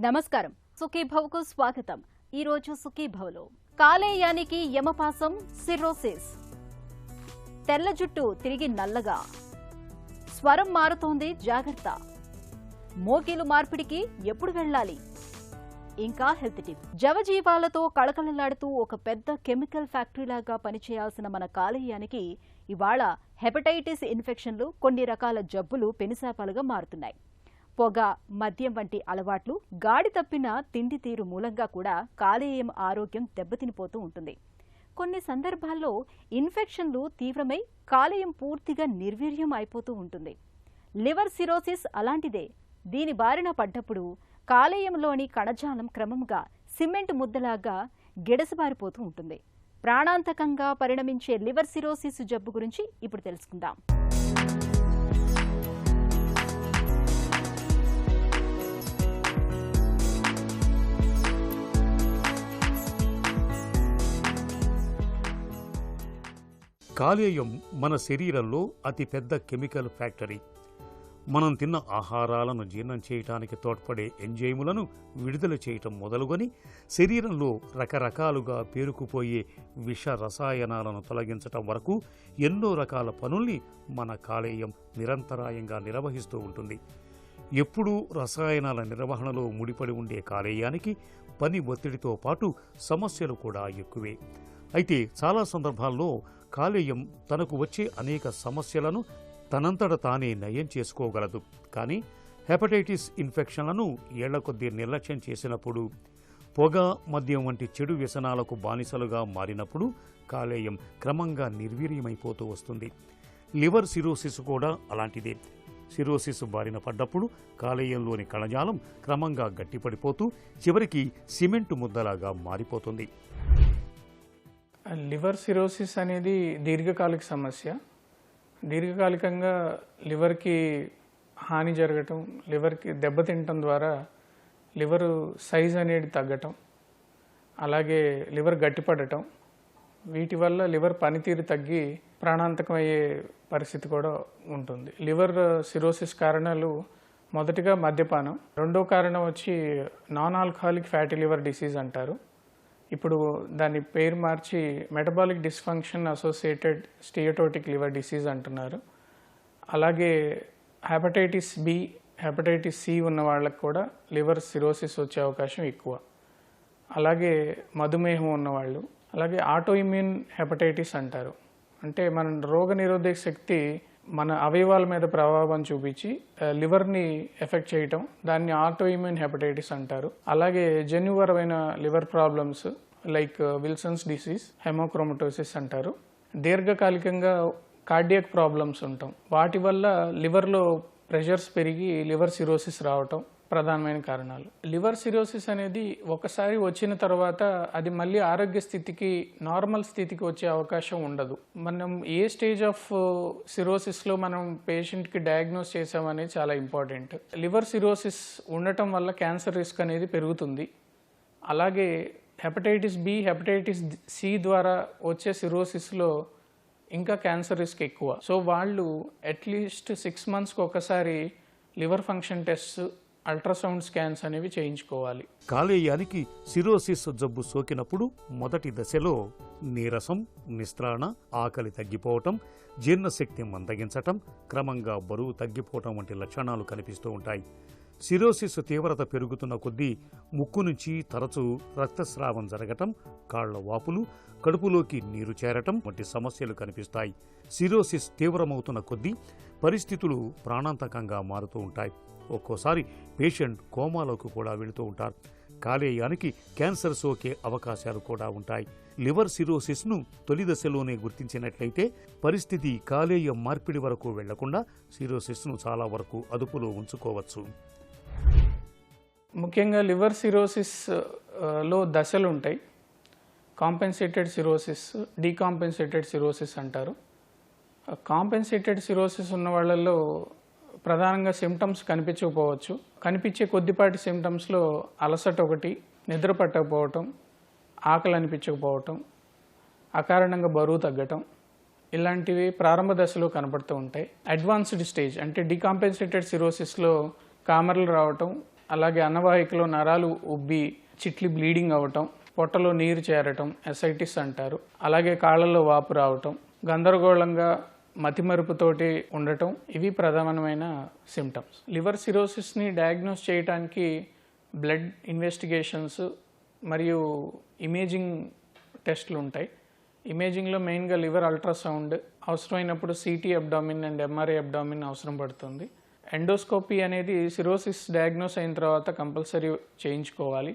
నమస్కారం. సుఖీభవకు స్వాగతం. ఈ రోజు సుఖీభవలో కాలేయానికి యమపాసం సిర్రోసిస్, తెల్ల జుట్టు తిరిగి నల్లగా, స్వరం మారుతోంది జాగ్రత్త, మోకీలు మార్పిడికి ఎప్పుడు వెళ్ళాలి, ఇంకా హెల్త్ టిప్. జవజీవాలతో కళకళలాడుతూ ఒక పెద్ద కెమికల్ ఫ్యాక్టరీలాగా పనిచేయాల్సిన మన కాలేయానికి ఇవాళ హెపటైటిస్ ఇన్ఫెక్షన్లు, కొన్ని రకాల జబ్బులు పెనుశాపాలుగా మారుతున్నాయి. పొగ, మద్యం వంటి అలవాట్లు, గాడి తప్పిన తిండి తీరు మూలంగా కూడా కాలేయం ఆరోగ్యం దెబ్బతినిపోతూ ఉంటుంది. కొన్ని సందర్భాల్లో ఇన్ఫెక్షన్లు తీవ్రమై కాలేయం పూర్తిగా నిర్వీర్యం అయిపోతూ ఉంటుంది. లివర్ సిరోసిస్ అలాంటిదే. దీని బారిన పడ్డప్పుడు కాలేయంలోని కణజాలం క్రమంగా సిమెంట్ ముద్దలాగా గిడసబారిపోతూ ఉంటుంది. ప్రాణాంతకంగా పరిణమించే లివర్ సిరోసిస్ జబ్బు గురించి ఇప్పుడు తెలుసుకుందాం. కాలేయం మన శరీరంలో అతిపెద్ద కెమికల్ ఫ్యాక్టరీ. మనం తిన్న ఆహారాలను జీర్ణం చేయటానికి తోడ్పడే ఎంజైములను విడుదల చేయటం మొదలుకొని శరీరంలో రకరకాలుగా పేరుకుపోయే విష రసాయనాలను తొలగించటం వరకు ఎన్నో రకాల పనుల్ని మన కాలేయం నిరంతరాయంగా నిర్వహిస్తూ ఉంటుంది. ఎప్పుడూ రసాయనాల నిర్వహణలో ముడిపడి ఉండే కాలేయానికి పని ఒత్తిడితో పాటు సమస్యలు కూడా ఎక్కువే. అయితే చాలా సందర్భాల్లో కాలేయం తనకు వచ్చే అనేక సమస్యలను తనంతట తానే నయం చేసుకోగలదు. కానీ హెపటైటిస్ ఇన్ఫెక్షన్లను ఏళ్ల కొద్దీ నిర్లక్ష్యం చేసినప్పుడు, పొగ, మద్యం వంటి చెడు వ్యసనాలకు బానిసలుగా మారినప్పుడు కాలేయం క్రమంగా నిర్వీర్యమైపోతూ వస్తుంది. లివర్ సిరోసిస్ కూడా అలాంటిదే. సిరోసిస్ బారిన పడ్డప్పుడు కాలేయంలోని కణజాలం క్రమంగా గట్టిపడిపోతూ చివరికి సిమెంటు ముద్దలాగా మారిపోతుంది. లివర్ సిరోసిస్ అనేది దీర్ఘకాలిక సమస్య. దీర్ఘకాలికంగా లివర్కి హాని జరగటం, లివర్కి దెబ్బతింటం ద్వారా లివర్ సైజ్ అనేది తగ్గటం, అలాగే లివర్ గట్టిపడటం, వీటి వల్ల లివర్ పనితీరు తగ్గి ప్రాణాంతకమయ్యే పరిస్థితి కూడా ఉంటుంది. లివర్ సిరోసిస్ కారణాలు మొదటిగా మద్యపానం, రెండో కారణం వచ్చి non alcoholic fatty liver disease అంటారు. ఇప్పుడు దాని పేరు మార్చి metabolic dysfunction associated steatotic liver disease అంటున్నారు. అలాగే హెపటైటిస్ బి, హెపటైటిస్ సి ఉన్న వాళ్ళకి కూడా లివర్ సిరోసిస్ వచ్చే అవకాశం ఎక్కువ. అలాగే మధుమేహం ఉన్నవాళ్ళు, అలాగే ఆటో ఇమ్యూన్ హెపటైటిస్ అంటారు. అంటే మన రోగ నిరోధక శక్తి మన అవయవాల మీద ప్రభావం చూపించి లివర్ని ఎఫెక్ట్ చేయటం, దాన్ని ఆటో ఇమ్యూన్ హెపటైటిస్ అంటారు. అలాగే జన్యుపరమైన liver problems like Wilson's disease, haemochromatosis అంటారు. దీర్ఘకాలికంగా కార్డియాక్ ప్రాబ్లమ్స్ ఉంటాం, వాటి వల్ల లివర్లో ప్రెషర్స్ పెరిగి లివర్ సిరోసిస్ రావటం ప్రధానమైన కారణాలు. లివర్ సిరోసిస్ అనేది ఒకసారి వచ్చిన తర్వాత అది మళ్ళీ ఆరోగ్య స్థితికి, నార్మల్ స్థితికి వచ్చే అవకాశం ఉండదు. మనం ఏ స్టేజ్ ఆఫ్ సిరోసిస్లో మనం పేషెంట్కి డయాగ్నోస్ చేసామనేది చాలా ఇంపార్టెంట్. లివర్ సిరోసిస్ ఉండటం వల్ల క్యాన్సర్ రిస్క్ అనేది పెరుగుతుంది. అలాగే హెపటైటిస్ బి, హెపటైటిస్ సి ద్వారా వచ్చే సిరోసిస్లో ఇంకా క్యాన్సర్ రిస్క్ ఎక్కువ. సో వాళ్ళు అట్లీస్ట్ 6 monthsకి ఒకసారి liver function test, ultrasound scans అనేవి చేయించుకోవాలి. కాలేయానికి సిరోసిస్ జబ్బు సోకినప్పుడు మొదటి దశలో నీరసం, నిస్త్రాణ, ఆకలి తగ్గిపోవటం, జీర్ణశక్తి మందగించటం, క్రమంగా బరువు తగ్గిపోవటం వంటి లక్షణాలు కనిపిస్తూ ఉంటాయి. సిరోసిస్ తీవ్రత పెరుగుతున్న కొద్దీ ముక్కు నుంచి తరచూ రక్తస్రావం జరగటం, కాళ్ల వాపులు, కడుపులోకి నీరు చేరటం వంటి సమస్యలు కనిపిస్తాయి. సిరోసిస్ తీవ్రమవుతున్న కొద్దీ పరిస్థితులు ప్రాణాంతకంగా మారుతూ ఉంటాయి. ఒక్కోసారి పేషెంట్ కోమాలోకి కూడా వెళుతూ ఉంటారు. కాలేయానికి క్యాన్సర్ సోకే అవకాశాలు కూడా ఉంటాయి. లివర్ సిరోసిస్ను తొలి దశలోనే గుర్తించినట్లయితే పరిస్థితి కాలేయం మార్పిడి వరకు వెళ్లకుండా సిరోసిస్ను చాలా వరకు అదుపులో ఉంచుకోవచ్చు. ముఖ్యంగా లివర్ సిరోసిస్ లో దశలు ఉంటాయి. కాంపెన్సేటెడ్ సిరోసిస్, డీకాంపెన్సేటెడ్ సిరోసిస్ అంటారు. కాంపెన్సేటెడ్ సిరోసిస్ ఉన్న వాళ్ళల్లో ప్రధానంగా సిమ్టమ్స్ కనిపించకపోవచ్చు. కనిపించే కొద్దిపాటి సిమ్టమ్స్లో అలసట ఒకటి, నిద్ర పట్టకపోవటం, ఆకలి అనిపించకపోవటం, అకారణంగా బరువు తగ్గటం, ఇలాంటివి ప్రారంభ దశలో కనబడుతూ ఉంటాయి. అడ్వాన్స్డ్ స్టేజ్ అంటే డీకాంపెన్సేటెడ్ సిరోసిస్లో కామర్లు రావటం, అలాగే అన్నవాహికలో నరాలు ఉబ్బి చిట్లి బ్లీడింగ్ అవ్వటం, పొట్టలో నీరు చేరటం ఎసైటిస్ అంటారు. అలాగే కాళ్ళల్లో వాపు రావటం, గందరగోళంగా మతిమరుపుతోటి ఉండటం, ఇవి ప్రధానమైన సిమ్టమ్స్. లివర్ సిరోసిస్ని డయాగ్నోస్ చేయడానికి బ్లడ్ ఇన్వెస్టిగేషన్స్ మరియు ఇమేజింగ్ టెస్ట్లు ఉంటాయి. ఇమేజింగ్లో మెయిన్గా లివర్ అల్ట్రాసౌండ్, అవసరమైనప్పుడు city abdomen and MRI abdomen అవసరం పడుతుంది. ఎండోస్కోపీ అనేది సిరోసిస్ డయాగ్నోస్ అయిన తర్వాత కంపల్సరీ చేయించుకోవాలి.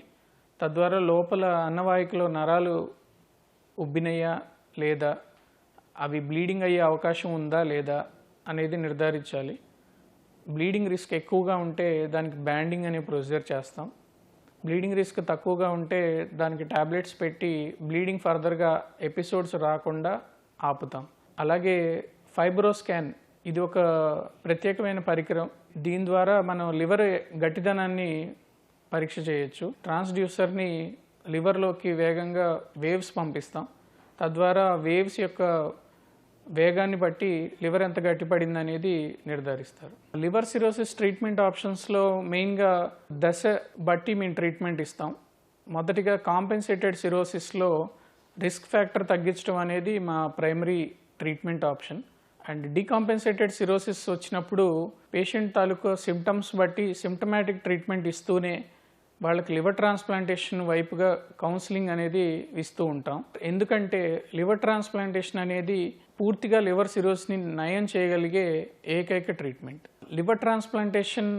తద్వారా లోపల అన్నవాహికలో నరాలు ఉబ్బినయ్యా లేదా, అవి బ్లీడింగ్ అయ్యే అవకాశం ఉందా లేదా అనేది నిర్ధారించాలి. బ్లీడింగ్ రిస్క్ ఎక్కువగా ఉంటే దానికి బ్యాండింగ్ అనే ప్రొసీజర్ చేస్తాం. బ్లీడింగ్ రిస్క్ తక్కువగా ఉంటే దానికి టాబ్లెట్స్ పెట్టి బ్లీడింగ్ ఫర్దర్గా ఎపిసోడ్స్ రాకుండా ఆపుతాం. అలాగే ఫైబ్రోస్కాన్, ఇది ఒక ప్రత్యేకమైన పరికరం. దీని ద్వారా మనం లివర్ గట్టిదనాన్ని పరీక్ష చేయొచ్చు. ట్రాన్స్డ్యూసర్ని లివర్లోకి వేగంగా వేవ్స్ పంపిస్తాం. తద్వారా వేవ్స్ యొక్క వేగాన్ని బట్టి లివర్ ఎంత గట్టిపడింది అనేది నిర్ధారిస్తారు. లివర్ సిరోసిస్ ట్రీట్మెంట్ ఆప్షన్స్లో మెయిన్గా దశ బట్టి మేము ట్రీట్మెంట్ ఇస్తాం. మొదటిగా కాంపెన్సేటెడ్ సిరోసిస్లో రిస్క్ ఫ్యాక్టర్ తగ్గించడం అనేది మా primary treatment option. And decompensated cirrhosis వచ్చినప్పుడు పేషెంట్ తాలూకు సిమ్టమ్స్ బట్టి సిమ్టమాటిక్ ట్రీట్మెంట్ ఇస్తూనే వాళ్ళకి లివర్ ట్రాన్స్ప్లాంటేషన్ వైపుగా కౌన్సిలింగ్ అనేది ఇస్తూ ఉంటాం. ఎందుకంటే లివర్ ట్రాన్స్ప్లాంటేషన్ అనేది పూర్తిగా లివర్ సిరోసిస్ని నయం చేయగలిగే ఏకైక ట్రీట్మెంట్. లివర్ ట్రాన్స్ప్లాంటేషన్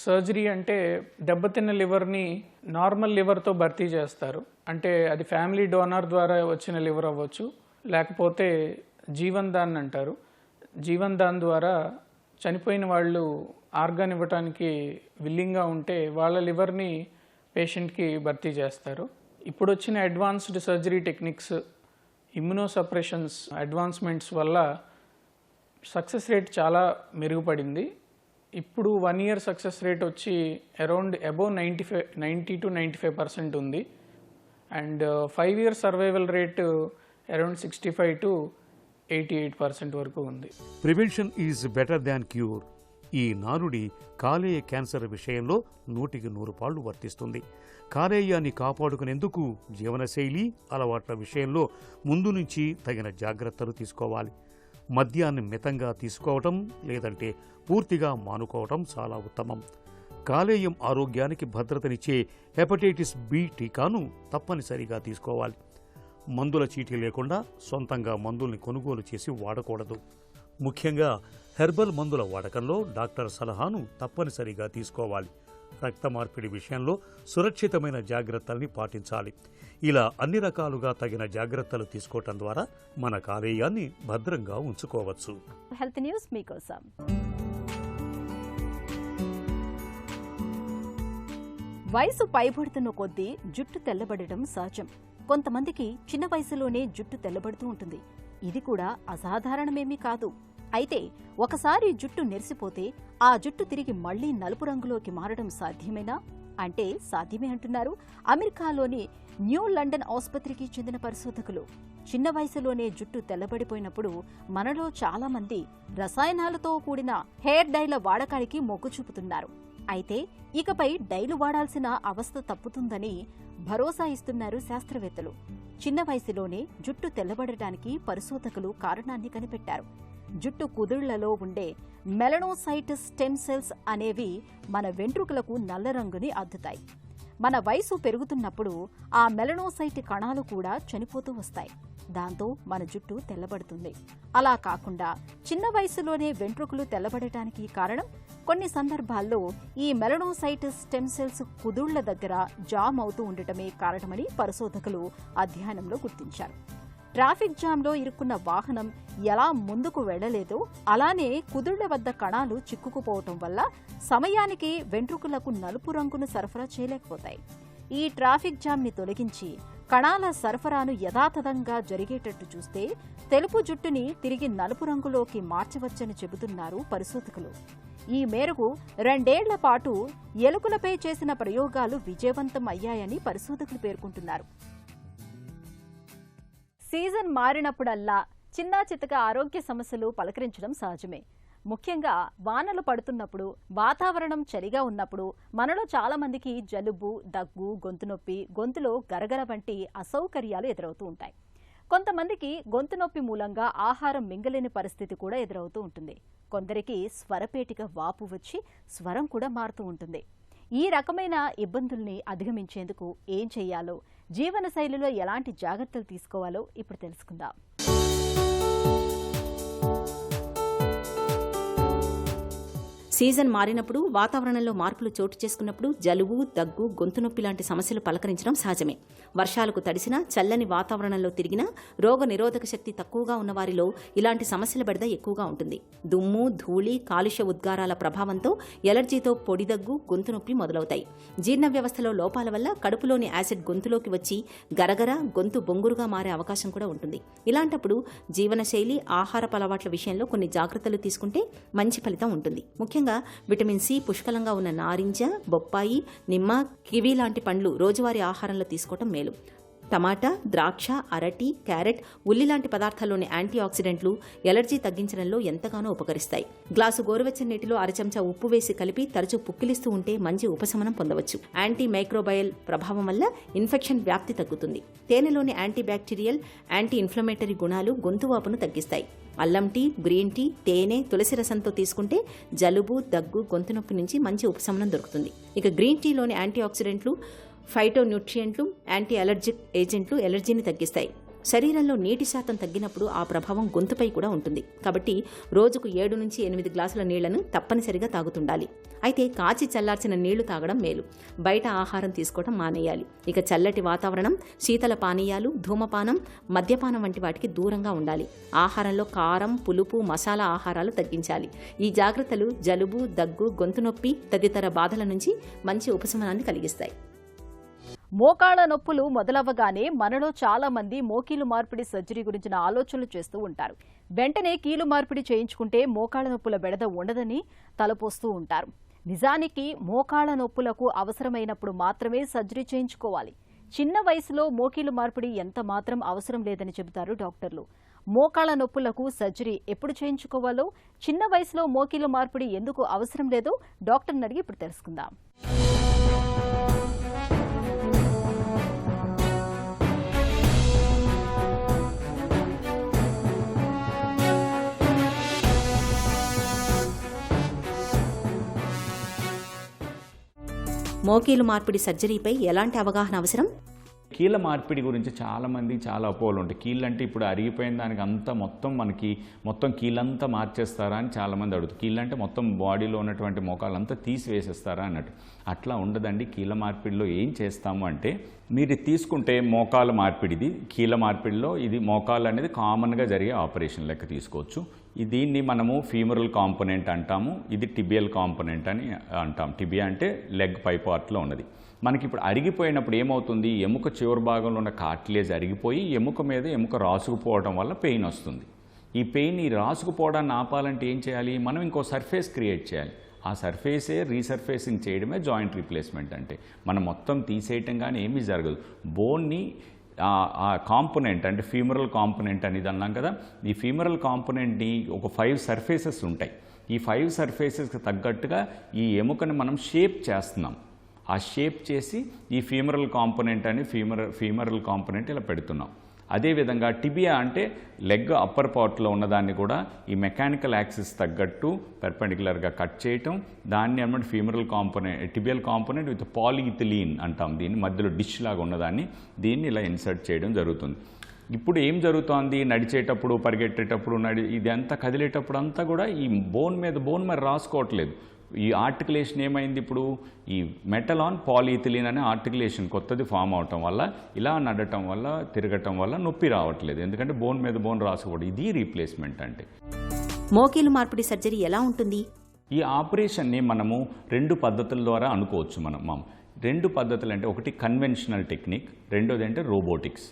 సర్జరీ అంటే దెబ్బతిన్న లివర్ని నార్మల్ లివర్తో భర్తీ చేస్తారు. అంటే అది ఫ్యామిలీ డోనర్ ద్వారా వచ్చిన లివర్ అవ్వచ్చు, లేకపోతే జీవన్ దాన్ అంటారు. జీవన్ దాన్ ద్వారా చనిపోయిన వాళ్ళు ఆర్గాన్ ఇవ్వటానికి విల్లింగ్గా ఉంటే వాళ్ళ లివర్ని పేషెంట్కి భర్తీ చేస్తారు. ఇప్పుడు వచ్చిన అడ్వాన్స్డ్ సర్జరీ టెక్నిక్స్, ఇమ్యునోసప్రెషన్స్ అడ్వాన్స్మెంట్స్ వల్ల సక్సెస్ రేట్ చాలా మెరుగుపడింది. ఇప్పుడు 1 year సక్సెస్ రేట్ వచ్చి అరౌండ్ అబోవ్ 90 to 95% ఉంది. And 5 year survival rate around 65 to 88% వరకు ఉంది. Prevention is better than cure. ఈ నానుడి కాలేయ క్యాన్సర్ విషయంలో 100కి 100 పాళ్ళు వర్తిస్తుంది. కాలేయాన్ని కాపాడుకునేందుకు జీవనశైలి అలవాట్ల విషయంలో ముందు నుంచి తగిన జాగ్రత్తలు తీసుకోవాలి. మద్యాన్ని మితంగా తీసుకోవటం లేదంటే పూర్తిగా మానుకోవటం చాలా ఉత్తమం. కాలేయం ఆరోగ్యానికి భద్రతనిచ్చే హెపటైటిస్ బి టీకాను తప్పనిసరిగా తీసుకోవాలి. మందుల చీటీ లేకుండా సొంతంగా మందుల్ని కొనుగోలు చేసి వాడకూడదు. ముఖ్యంగా హెర్బల్ మందుల వాడకంలో డాక్టర్ సలహాను తప్పనిసరిగా తీసుకోవాలి. రక్త మార్పిడి విషయంలో సురక్షితమైన జాగ్రత్తల్ని పాటించాలి. ఇలా అన్ని రకాలుగా తగిన జాగ్రత్తలు తీసుకోవటం ద్వారా మన కాలేయాన్ని భద్రంగా ఉంచుకోవచ్చు. హెల్త్ న్యూస్ మీకోసం. వయసు పైబడుతున్న కొద్దీ జుట్టు తెల్లబడటం సహజం. కొంతమందికి చిన్న వయసులోనే జుట్టు తెల్లబడుతూ ఉంటుంది. ఇది కూడా అసాధారణమేమీ కాదు. అయితే ఒకసారి జుట్టు నెరిసిపోతే ఆ జుట్టు తిరిగి మళ్లీ నలుపు రంగులోకి మారడం సాధ్యమేనా అంటే సాధ్యమే అంటున్నారు అమెరికాలోని న్యూ లండన్ ఆసుపత్రికి చెందిన పరిశోధకులు. చిన్న వయసులోనే జుట్టు తెల్లబడిపోయినప్పుడు మనలో చాలా మంది రసాయనాలతో కూడిన హెయిర్ డైల వాడకానికి మొగ్గు చూపుతున్నారు. అయితే ఇకపై డైలు వాడాల్సిన అవస్థ తప్పుతుందని భరోసా ఇస్తున్నారు శాస్త్రవేత్తలు. చిన్న వయసులోనే జుట్టు తెల్లబడటానికి పరిశోధకులు కారణాన్ని కనిపెట్టారు. జుట్టు కుదుళ్లలో ఉండే మెలనోసైట్ స్టెమ్ సెల్స్ అనేవి మన వెంట్రుకలకు నల్ల రంగుని అద్దుతాయి. మన వయసు పెరుగుతున్నప్పుడు ఆ మెలనోసైట్ కణాలు కూడా చనిపోతూ వస్తాయి. దాంతో మన జుట్టు తెల్లబడుతుంది. అలా కాకుండా చిన్న వయసులోనే వెంట్రుకలు తెల్లబడటానికి కారణం కొన్ని సందర్భాల్లో ఈ మెలనోసైట్ స్టెమ్ సెల్స్ కుదుళ్ల దగ్గర జామ్ అవుతూ ఉండటమే కారణమని పరిశోధకులు అధ్యయనంలో గుర్తించారు. ట్రాఫిక్ జామ్లో ఇరుక్కున్న వాహనం ఎలా ముందుకు వెళ్లలేదో అలానే కుదుళ్ల వద్ద కణాలు చిక్కుకుపోవటం వల్ల సమయానికి వెంట్రుకలకు నలుపు రంగును సరఫరా చేయలేకపోతాయి. ఈ ట్రాఫిక్ జామ్ ని తొలగించి కణాల సరఫరాను యథాతథంగా జరిగేటట్టు చూస్తే తెలుపు జుట్టుని తిరిగి నలుపు రంగులోకి మార్చవచ్చని చెబుతున్నారు పరిశోధకులు. ఈ మేరకు 2 ఏళ్ల పాటు ఎలుకలపై చేసిన ప్రయోగాలు విజయవంతం అయ్యాయని పరిశోధకులు పేర్కొంటున్నారు. సీజన్ మారినప్పుడల్లా చిన్నా చితక ఆరోగ్య సమస్యలు పలకరించడం సహజమే. ముఖ్యంగా వానలు పడుతున్నప్పుడు, వాతావరణం చలిగా ఉన్నప్పుడు మనలో చాలా మందికి జలుబు, దగ్గు, గొంతు నొప్పి, గొంతులో గరగర వంటి అసౌకర్యాలు ఎదురవుతూ ఉంటాయి. కొంతమందికి గొంతు నొప్పి మూలంగా ఆహారం మింగలేని పరిస్థితి కూడా ఎదురవుతూ ఉంటుంది. కొందరికి స్వరపేటిక వాపు వచ్చి స్వరం కూడా మారుతూ ఉంటుంది. ఈ రకమైన ఇబ్బందుల్ని అధిగమించేందుకు ఏం చేయాలో, జీవనశైలిలో ఎలాంటి జాగ్రత్తలు తీసుకోవాలో ఇప్పుడు తెలుసుకుందాం. సీజన్ మారినప్పుడు, వాతావరణంలో మార్పులు చోటు చేసుకున్నప్పుడు జలుబు, దగ్గు, గొంతు నొప్పి లాంటి సమస్యలు పలకరించడం సహజమే. వర్షాలకు తడిసినా, చల్లని వాతావరణంలో తిరిగినా రోగ నిరోధక శక్తి తక్కువగా ఉన్నవారిలో ఇలాంటి సమస్యల బెడద ఎక్కువగా ఉంటుంది. దుమ్ము, ధూళి, కాలుష్య ఉద్గారాల ప్రభావంతో ఎలర్జీతో పొడి దగ్గు, గొంతు నొప్పి మొదలవుతాయి. జీర్ణ వ్యవస్థలో లోపాల వల్ల కడుపులోని యాసిడ్ గొంతులోకి వచ్చి గరగర, గొంతు బొంగురుగా మారే అవకాశం కూడా ఉంటుంది. ఇలాంటప్పుడు జీవనశైలి, ఆహారపు అలవాట్ల విషయంలో కొన్ని జాగ్రత్తలు తీసుకుంటే మంచి ఫలితం ఉంటుంది. ముఖ్యంగా విటమిన్ సి పుష్కలంగా ఉన్న నారింజ, బొప్పాయి, నిమ్మ, కివి లాంటి పండ్లు రోజువారీ ఆహారంలో తీసుకోవటం మేలు. టమాటా, ద్రాక్ష, అరటి, క్యారెట్, ఉల్లి లాంటి పదార్థాల్లోని యాంటీ ఆక్సిడెంట్లు ఎలర్జీ తగ్గించడంలో ఎంతగానో ఉపకరిస్తాయి. గ్లాసు గోరువెచ్చని నీటిలో అరచెంచా ఉప్పు వేసి కలిపి తరచూ పుక్కిలిస్తూ ఉంటే మంచి ఉపశమనం పొందవచ్చు. యాంటీ మైక్రోబయల్ ప్రభావం వల్ల ఇన్ఫెక్షన్ వ్యాప్తి తగ్గుతుంది. తేనెలోని యాంటీ బ్యాక్టీరియల్, యాంటీ ఇన్ఫ్లమేటరీ గుణాలు గొంతు వాపును తగ్గిస్తాయి. అల్లం టీ, గ్రీన్ టీ, తేనె, తులసి రసంతో తీసుకుంటే జలుబు, దగ్గు, గొంతు నొప్పి నుంచి మంచి ఉపశమనం దొరుకుతుంది. ఇక గ్రీన్ టీలోని యాంటీ ఆక్సిడెంట్లు, ఫైటోన్యూట్రియంట్లు, యాంటీ అలర్జిక్ ఏజెంట్లు ఎలర్జీని తగ్గిస్తాయి. శరీరంలో నీటి శాతం తగ్గినప్పుడు ఆ ప్రభావం గొంతుపై కూడా ఉంటుంది. కాబట్టి రోజుకు 7 నుంచి 8 గ్లాసుల నీళ్లను తప్పనిసరిగా తాగుతుండాలి. అయితే కాచి చల్లార్చిన నీళ్లు తాగడం మేలు. బయట ఆహారం తీసుకోవడం మానేయాలి. ఇక చల్లటి వాతావరణం, శీతల పానీయాలు, ధూమపానం, మద్యపానం వంటి వాటికి దూరంగా ఉండాలి. ఆహారంలో కారం, పులుపు, మసాలా ఆహారాలు తగ్గించాలి. ఈ జాగ్రత్తలు జలుబు, దగ్గు, గొంతు నొప్పి తదితర బాధల నుంచి మంచి ఉపశమనాన్ని కలిగిస్తాయి. మోకాళ్ల నొప్పులు మొదలవ్వగానే మనలో చాలా మంది మోకీలు మార్పిడి సర్జరీ గురించిన ఆలోచనలు చేస్తూ ఉంటారు. వెంటనే కీలు మార్పిడి చేయించుకుంటే మోకాళ్ల నొప్పుల బెడద ఉండదని తలపోస్తూ ఉంటారు. నిజానికి మోకాళ్ల నొప్పులకు అవసరమైనప్పుడు మాత్రమే సర్జరీ చేయించుకోవాలి. చిన్న వయసులో మోకీలు మార్పిడి ఎంత మాత్రం అవసరం లేదని చెబుతారు డాక్టర్లు. మోకాళ్ల నొప్పులకు సర్జరీ ఎప్పుడు చేయించుకోవాలో, చిన్న వయసులో మోకీలు మార్పిడి ఎందుకు అవసరం లేదో డాక్టర్ని అడిగి ఇప్పుడు తెలుసుకుందాం. మోకీలు మార్పిడి సర్జరీపై ఎలాంటి అవగాహన అవసరం? కీళ్ళ మార్పిడి గురించి చాలామంది చాలా అపోహలు ఉంటాయి. కీళ్ళు అంటే ఇప్పుడు అరిగిపోయిన దానికి అంతా మొత్తం కీళ్ళంతా మార్చేస్తారా అని చాలామంది అడుగుతారు. కీళ్ళు అంటే మొత్తం బాడీలో ఉన్నటువంటి మోకాలంతా తీసివేసేస్తారా అన్నట్టు. అట్లా ఉండదండి. కీళ్ళ మార్పిడిలో ఏం చేస్తాము అంటే, మీరు తీసుకుంటే మోకాల మార్పిడిది, కీళ్ళ మార్పిడిలో ఇది మోకాలు అనేది కామన్గా జరిగే ఆపరేషన్ లెక్క తీసుకోవచ్చు. దీన్ని మనము ఫీమరల్ కాంపోనెంట్ అంటాము, ఇది టిబియల్ కాంపోనెంట్ అని అంటాం. టిబియా అంటే లెగ్ పై పార్ట్లో ఉన్నది. మనకి ఇప్పుడు అరిగిపోయినప్పుడు ఏమవుతుంది, ఎముక చివరి భాగంలో ఉన్న కార్టిలేజ్ అరిగిపోయి ఎముక మీద ఎముక రాసుకుపోవడం వల్ల పెయిన్ వస్తుంది. ఈ పెయిన్ ఈ రాసుకుపోవడాన్ని ఆపాలంటే ఏం చేయాలి, మనం ఇంకో సర్ఫేస్ క్రియేట్ చేయాలి. ఆ సర్ఫేసే రీసర్ఫేసింగ్ చేయడమే జాయింట్ రీప్లేస్మెంట్ అంటే. మనం మొత్తం తీసేయటం కానీ ఏమీ జరగదు. బోన్ని ఆ కాంపోనెంట్ అంటే ఫీమరల్ కాంపోనెంట్ అనేది అన్నాం కదా, ఈ ఫీమరల్ కాంపోనెంట్ని ఒక 5 సర్ఫేసెస్ ఉంటాయి. ఈ 5 సర్ఫేసెస్కి తగ్గట్టుగా ఈ ఎముకను మనం షేప్ చేస్తున్నాం. ఆ షేప్ చేసి ఈ ఫీమరల్ కాంపోనెంట్ అని ఫీమరల్ కాంపోనెంట్ ఇలా పెడుతున్నాం. అదేవిధంగా టిబియా అంటే లెగ్ అప్పర్ పార్ట్లో ఉన్నదాన్ని కూడా ఈ మెకానికల్ యాక్సిస్ తగ్గట్టు పెర్పెండిక్యులర్గా కట్ చేయటం, దాన్ని అన్నమాట femoral component, tibial component with పాలీఇథిలీన్ అంటాం. దీన్ని మధ్యలో డిష్ లాగా ఉన్నదాన్ని దీన్ని ఇలా ఇన్సర్ట్ చేయడం జరుగుతుంది. ఇప్పుడు ఏం జరుగుతోంది, నడిచేటప్పుడు, పరిగెట్టేటప్పుడు, ఇదంతా కదిలేటప్పుడు అంతా కూడా ఈ బోన్ మరి రాసుకోవట్లేదు. ఈ ఆర్టికులేషన్ ఏమైంది, ఇప్పుడు ఈ మెటల్ ఆన్ పాలీఇథిలీన్ అనే ఆర్టికులేషన్ కొత్తది ఫామ్ అవటం వల్ల, ఇలా నడటం వల్ల, తిరగటం వల్ల నొప్పి రావట్లేదు. ఎందుకంటే బోన్ మీద బోన్ రాసుకోవడం. ఇది రీప్లేస్మెంట్ అంటే. మోకీలు మార్పిడి సర్జరీ ఎలా ఉంటుంది? ఈ ఆపరేషన్ని మనము 2 పద్ధతుల ద్వారా అనుకోవచ్చు. మనం 2 పద్ధతులు అంటే, ఒకటి కన్వెన్షనల్ టెక్నిక్, రెండోది అంటే రోబోటిక్స్.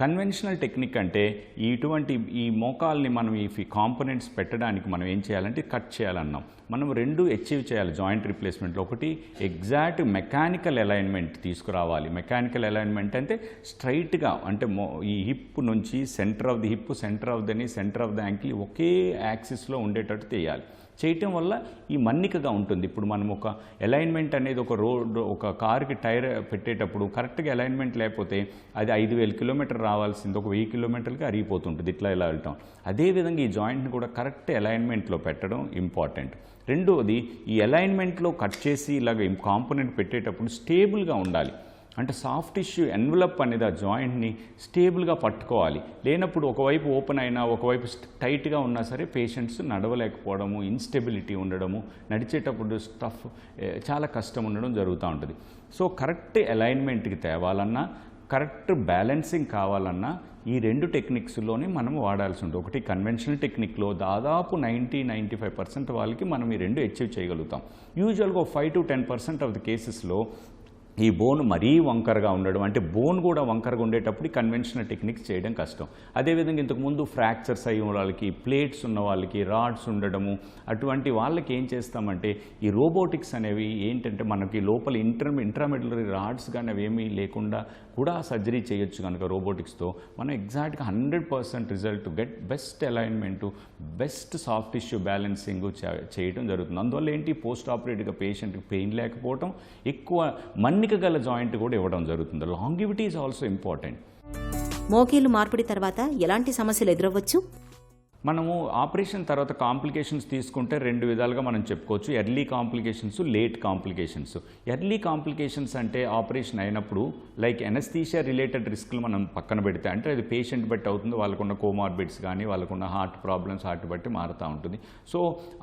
కన్వెన్షనల్ టెక్నిక్ అంటే ఇటువంటి ఈ మోకాల్ని మనం ఈ కాంపోనెంట్స్ పెట్టడానికి మనం ఏం చేయాలంటే కట్ చేయాలన్నాం. మనం రెండు అచీవ్ చేయాలి జాయింట్ రీప్లేస్మెంట్లో. ఒకటి ఎగ్జాక్ట్ మెకానికల్ అలైన్మెంట్ తీసుకురావాలి. మెకానికల్ అలైన్మెంట్ అంటే స్ట్రైట్గా అంటే ఈ హిప్ నుంచి centre of the hip, centre of the నీ, సెంటర్ ఆఫ్ ద యాంకిల్ ఒకే యాక్సిస్లో ఉండేటట్టు చేయాలి. చేయటం వల్ల ఈ మన్నికగా ఉంటుంది. ఇప్పుడు మనం ఒక అలైన్మెంట్ అనేది ఒక కారుకి టైర్ పెట్టేటప్పుడు కరెక్ట్గా అలైన్మెంట్ లేకపోతే అది 5,000 కిలోమీటర్ రావాల్సింది ఒక 1000 కిలోమీటర్లకి అరిగిపోతుంటుంది ఇట్లా ఇలా వెళ్ళటం. అదేవిధంగా ఈ జాయింట్ని కూడా కరెక్ట్ అలైన్మెంట్లో పెట్టడం ఇంపార్టెంట్. రెండోది ఈ అలైన్మెంట్లో కట్ చేసి ఇలాగ కాంపోనెంట్ పెట్టేటప్పుడు స్టేబుల్గా ఉండాలి. అంటే సాఫ్ట్ టిష్యూ ఎన్వలప్ అనేది ఆ జాయింట్ని స్టేబుల్గా పట్టుకోవాలి. లేనప్పుడు ఒకవైపు ఓపెన్ అయినా ఒకవైపు టైట్గా ఉన్నా సరే పేషెంట్స్ నడవలేకపోవడము, ఇన్స్టెబిలిటీ ఉండడము, నడిచేటప్పుడు స్టఫ్ చాలా కష్టం ఉండడం జరుగుతూ ఉంటుంది. సో కరెక్ట్ అలైన్మెంట్కి తేవాలన్నా, కరెక్ట్ బ్యాలెన్సింగ్ కావాలన్నా ఈ రెండు టెక్నిక్స్లోనే మనం వాడాల్సి ఉంటుంది. ఒకటి కన్వెన్షనల్ టెక్నిక్లో దాదాపు 90-95% వాళ్ళకి మనం ఈ రెండు అచీవ్ చేయగలుగుతాం. యూజువల్గా 5 to 10% ఆఫ్ ది కేసెస్లో ఈ బోన్ మరీ వంకరగా ఉండడం, అంటే బోన్ కూడా వంకరగా ఉండేటప్పుడు కన్వెన్షనల్ టెక్నిక్స్ చేయడం కష్టం. అదేవిధంగా ఇంతకుముందు ఫ్రాక్చర్స్ అయ్యి వాళ్ళకి, ప్లేట్స్ ఉన్న వాళ్ళకి, రాడ్స్ ఉండడము, అటువంటి వాళ్ళకి ఏం చేస్తామంటే ఈ రోబోటిక్స్ అనేవి ఏంటంటే మనకి లోపల ఇంట్రామెడ్యులరీ రాడ్స్ కానీ అవి ఏమీ లేకుండా కూడా సర్జరీ చేయొచ్చు కనుక రోబోటిక్స్తో మనం ఎగ్జాక్ట్గా 100% result get best alignment, best soft tissue balancing చేయడం జరుగుతుంది. అందువల్ల ఏంటి పోస్ట్ ఆపరేటివ్గా పేషెంట్కి పెయిన్ లేకపోవడం, ఎక్కువ మన్నిక గల జాయింట్ కూడా ఇవ్వడం జరుగుతుంది. Longevity is also important. మోకాలు మార్పిడి తర్వాత ఎలాంటి సమస్యలు ఎదురవ్వచ్చు? మనము ఆపరేషన్ తర్వాత కాంప్లికేషన్స్ తీసుకుంటే రెండు విధాలుగా మనం చెప్పుకోవచ్చు. Early complications, late complications. Early complications అంటే ఆపరేషన్ అయినప్పుడు లైక్ ఎనస్థీషియా రిలేటెడ్ రిస్క్లు మనం పక్కన పెడితే, అంటే అది పేషెంట్ బట్టి అవుతుంది, వాళ్ళకున్న కోమార్బిడ్స్ కానీ వాళ్ళకున్న హార్ట్ ప్రాబ్లమ్స్ హార్ట్ బట్టి మారుతూ ఉంటుంది. సో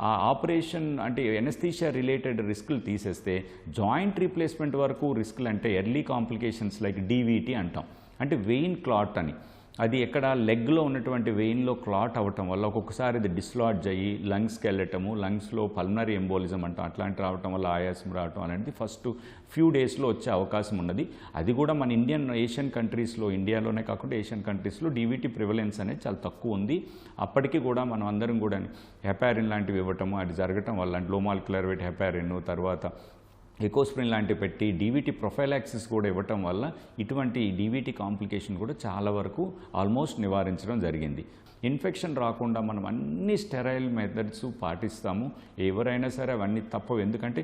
ఆ ఆపరేషన్ అంటే ఎనస్థీషియా రిలేటెడ్ రిస్క్లు తీసేస్తే జాయింట్ రీప్లేస్మెంట్ వరకు రిస్క్లు అంటే ఎర్లీ కాంప్లికేషన్స్ లైక్ డీవీటీ అంటాం, అంటే వెయిన్ క్లాట్ అని. అది ఎక్కడ లెగ్లో ఉన్నటువంటి వెయిన్లో క్లాట్ అవ్వటం వల్ల ఒక్కొక్కసారి అది డిస్లాడ్జ్ అయ్యి లంగ్స్కి వెళ్ళటము, లంగ్స్లో పల్మనరీ ఎంబోలిజం అంటాం, అట్లాంటి రావటం వల్ల ఆయాసం రావటం అనేది ఫస్ట్ ఫ్యూ డేస్లో వచ్చే అవకాశం ఉన్నది. అది కూడా మన ఏషియన్ కంట్రీస్లో, ఇండియాలోనే కాకుండా ఏషియన్ కంట్రీస్లో డీవీటీ ప్రివలెన్స్ అనేది చాలా తక్కువ ఉంది. అప్పటికీ కూడా మనం అందరం కూడా హెపారిన్ లాంటివి ఇవ్వటము అది జరగటం వల్ల, అంటే లో మాలిక్యులర్ వెయిట్ హెపారిన్, తర్వాత ఎకోస్ప్రిన్ లాంటివి పెట్టి డీవీటీ ప్రొఫైలాక్సిస్ కూడా ఇవ్వటం వల్ల ఇటువంటి డీవీటీ కాంప్లికేషన్ కూడా చాలా వరకు ఆల్మోస్ట్ నివారించడం జరిగింది. ఇన్ఫెక్షన్ రాకుండా మనం అన్ని స్టెరైల్ మెథడ్స్ పాటిస్తాము. ఎవరైనా సరే అవన్నీ తప్పవు. ఎందుకంటే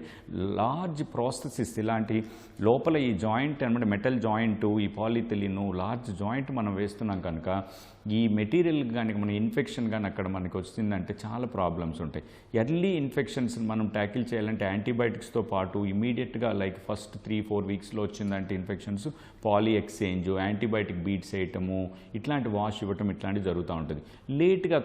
లార్జ్ ప్రాసెసెస్ ఇలాంటి లోపల ఈ జాయింట్ అనమాట మెటల్ జాయింట్, ఈ పాలిథిలిన్ లార్జ్ జాయింట్ మనం వేస్తున్నాం కనుక ఈ మెటీరియల్ కానీ మన ఇన్ఫెక్షన్ కానీ అక్కడ మనకి వచ్చిందంటే చాలా ప్రాబ్లమ్స్ ఉంటాయి. ఎర్లీ ఇన్ఫెక్షన్స్ మనం ట్యాకిల్ చేయాలంటే యాంటీబయాటిక్స్తో పాటు ఇమీడియట్గా లైక్ ఫస్ట్ 3-4 వీక్స్లో వచ్చిందంటే infections poly exchange, antibiotic beads వేయటము, ఇట్లాంటి వాష్ ఇవ్వటం ఇట్లాంటివి జరుగుతూ ఉంటుంది. లేట్గా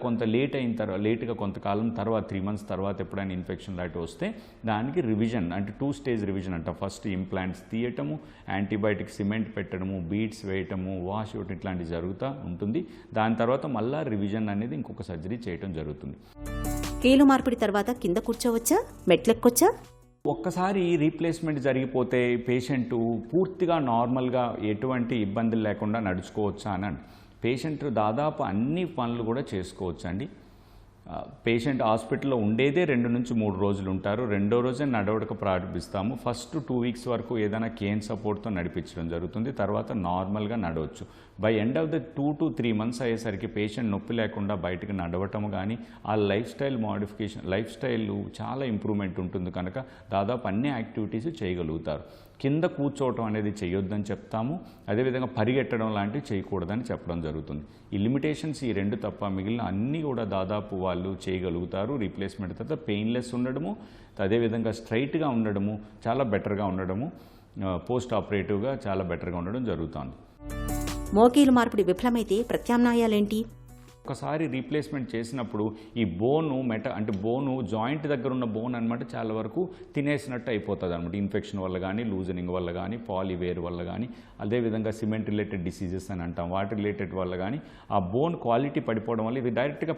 కొంతకాలం తర్వాత 3 months తర్వాత ఎప్పుడైనా ఇన్ఫెక్షన్ లాంటివి వస్తే దానికి రివిజన్ అంటే 2 stage రివిజన్ అంట. ఫస్ట్ ఇంప్లాంట్స్ తీయటము, యాంటీబయాటిక్ సిమెంట్ పెట్టడము, బీట్స్ వేయటము, వాష్ ఇవ్వటం ఇట్లాంటివి జరుగుతూ ఉంటుంది. దాని తర్వాత మళ్ళీ రివిజన్ అనేది ఇంకొక సర్జరీ చేయటం జరుగుతుంది. కీలు మార్పిడి తర్వాత కింద కూర్చోవచ్చా, మెట్లెక్కొచ్చా? ఒక్కసారి రీప్లేస్మెంట్ జరిగిపోతే పేషెంట్ పూర్తిగా నార్మల్గా ఎటువంటి ఇబ్బందులు లేకుండా నడుచుకోవచ్చా అని పేషెంట్ దాదాపు అన్ని పనులు కూడా చేసుకోవచ్చు అండి. పేషెంట్ హాస్పిటల్లో ఉండేదే 2 నుంచి 3 రోజులు ఉంటారు. రెండో రోజే నడవడక ప్రారంభిస్తాము. ఫస్ట్ 2 weeks వరకు ఏదైనా కేన్ సపోర్ట్తో నడిపించడం జరుగుతుంది. తర్వాత నార్మల్గా నడవచ్చు. By end of the 2 to 3 months అయ్యేసరికి పేషెంట్ నొప్పి లేకుండా బయటకు నడవటం కానీ ఆ లైఫ్ స్టైల్ చాలా ఇంప్రూవ్మెంట్ ఉంటుంది కనుక దాదాపు అన్ని యాక్టివిటీస్ చేయగలుగుతారు. కింద కూర్చోవటం అనేది చేయొద్దని చెప్తాము. అదేవిధంగా పరిగెట్టడం లాంటివి చేయకూడదని చెప్పడం జరుగుతుంది. ఈ లిమిటేషన్స్ ఈ 2 తప్ప మిగిలిన అన్నీ కూడా దాదాపు వాళ్ళు చేయగలుగుతారు. రీప్లేస్మెంట్ తర్వాత పెయిన్లెస్ ఉండడము, అదేవిధంగా స్ట్రైట్గా ఉండడము, చాలా బెటర్గా ఉండడము, పోస్ట్ ఆపరేటివ్గా చాలా బెటర్గా ఉండడం జరుగుతుంది. మోకీలు మార్పిడి విఫలమైతే ప్రత్యామ్నాయాలేంటి? ఒకసారి రీప్లేస్మెంట్ చేసినప్పుడు ఈ బోను అంటే బోను జాయింట్ దగ్గర ఉన్న బోన్ అనమాట చాలా వరకు తినేసినట్టు అయిపోతుంది అనమాట. ఇన్ఫెక్షన్ వల్ల కానీ, లూజనింగ్ వల్ల కానీ, పాలివేర్ వల్ల కానీ, అదేవిధంగా సిమెంట్ రిలేటెడ్ డిసీజెస్ అని అంటాం వాటి రిలేటెడ్ వల్ల కానీ ఆ బోన్ క్వాలిటీ పడిపోవడం వల్ల ఇది డైరెక్ట్గా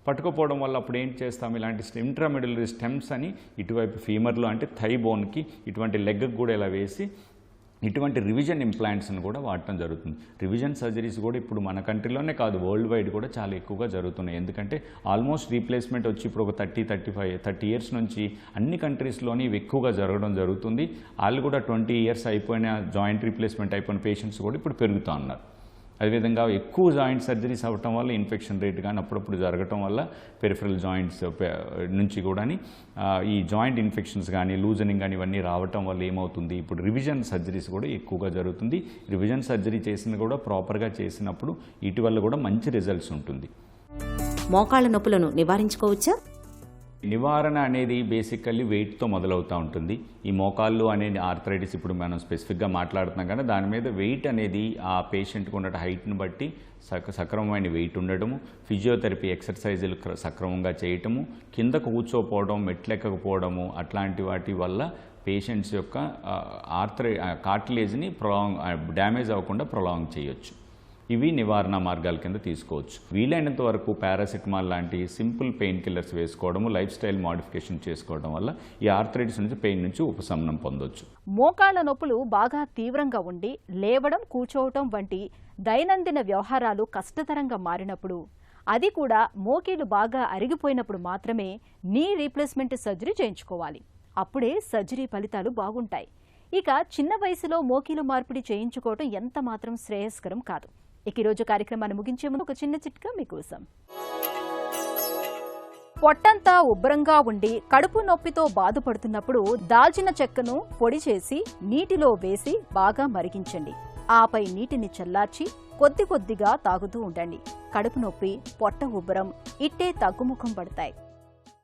పట్టుకోపోవడం వల్ల అప్పుడు ఏం చేస్తాం, ఇలాంటి ఇంట్రామెడ్యులరీ స్టెమ్స్ అని ఇటువైపు ఫీమర్లో అంటే థై బోన్కి ఇటువంటి లెగ్కి కూడా ఇలా వేసి ఇటువంటి రివిజన్ ఇంప్లాంట్స్ని కూడా వాడటం జరుగుతుంది. రివిజన్ సర్జరీస్ కూడా ఇప్పుడు మన కంట్రీలోనే కాదు, వరల్డ్ వైడ్ కూడా చాలా ఎక్కువగా జరుగుతున్నాయి. ఎందుకంటే ఆల్మోస్ట్ రీప్లేస్మెంట్ వచ్చి ఇప్పుడు ఒక 30 ఇయర్స్ నుంచి అన్ని కంట్రీస్లోని ఇవి ఎక్కువగా జరగడం జరుగుతుంది. వాళ్ళు కూడా 20 ఇయర్స్ అయిపోయిన జాయింట్ రీప్లేస్మెంట్ అయిపోయిన పేషెంట్స్ కూడా ఇప్పుడు పెరుగుతూ ఉన్నారు. అదేవిధంగా ఎక్కువ జాయింట్ సర్జరీస్ అవ్వటం వల్ల ఇన్ఫెక్షన్ రేట్ కానీ అప్పుడప్పుడు జరగటం వల్ల పెరిఫరల్ జాయింట్స్ నుంచి కూడా ఈ జాయింట్ ఇన్ఫెక్షన్స్ కానీ లూజనింగ్ కానీ ఇవన్నీ రావటం వల్ల ఏమవుతుంది, ఇప్పుడు రివిజన్ సర్జరీస్ కూడా ఎక్కువగా జరుగుతుంది. రివిజన్ సర్జరీ చేసిన కూడా ప్రాపర్గా చేసినప్పుడు వీటి వల్ల కూడా మంచి రిజల్ట్స్ ఉంటుంది. మోకాళ్ళ నొప్పులను నివారించుకోవచ్చా? నివారణ అనేది బేసికల్లీ వెయిట్తో మొదలవుతూ ఉంటుంది. ఈ మోకాళ్ళు అనేది ఆర్థరైటిస్ ఇప్పుడు మనం స్పెసిఫిక్గా మాట్లాడుతున్నాం కానీ దాని మీద వెయిట్ అనేది ఆ పేషెంట్కి ఉన్న హైట్ని బట్టి సక్రమమైన వెయిట్ ఉండటము, ఫిజియోథెరపీ ఎక్సర్సైజులు సక్రమంగా చేయటము, కింద కూర్చోపోవడం, మెట్లెక్కకపోవడము అట్లాంటి వాటి వల్ల పేషెంట్స్ యొక్క కార్టిలేజ్ని డ్యామేజ్ అవ్వకుండా ప్రొలాంగ్ చేయొచ్చు. ఇవి నివారణ మార్గాల కింద తీసుకోవచ్చు. వీలైనంత వరకు పారాసిటమాల్ లాంటి సింపుల్ పెయిన్ కిల్లర్స్ వేసుకోవడము, లైఫ్ స్టైల్ మోడిఫికేషన్ చేసుకోవడం వల్ల ఈ ఆర్థరైటిస్ నుంచి పెయిన్ నుంచి ఉపశమనం పొందొచ్చు. మోకాళ్ల నొప్పులు బాగా తీవ్రంగా ఉండి లేవడం, కూర్చోవటం వంటి దైనందిన వ్యవహారాలు కష్టతరంగా మారినప్పుడు, అది కూడా మోకీలు బాగా అరిగిపోయినప్పుడు మాత్రమే నీ రీప్లేస్మెంట్ సర్జరీ చేయించుకోవాలి. అప్పుడే సర్జరీ ఫలితాలు బాగుంటాయి. ఇక చిన్న వయసులో మోకీలు మార్పిడి చేయించుకోవటం ఎంత మాత్రం శ్రేయస్కరం కాదు. ఇక ఈరోజు కార్యక్రమాన్ని ముగించే ముందు ఒక చిన్న చిట్కా మీకోసం. పొట్టంతా ఉబ్బరంగా ఉండి కడుపు నొప్పితో బాధపడుతున్నప్పుడు దాల్చిన చెక్కను పొడి చేసి నీటిలో వేసి బాగా మరిగించండి. ఆపై నీటిని చల్లార్చి కొద్ది కొద్దిగా తాగుతూ ఉండండి. కడుపు నొప్పి, పొట్ట ఉబ్బరం ఇట్టే తగ్గుముఖం పడతాయి.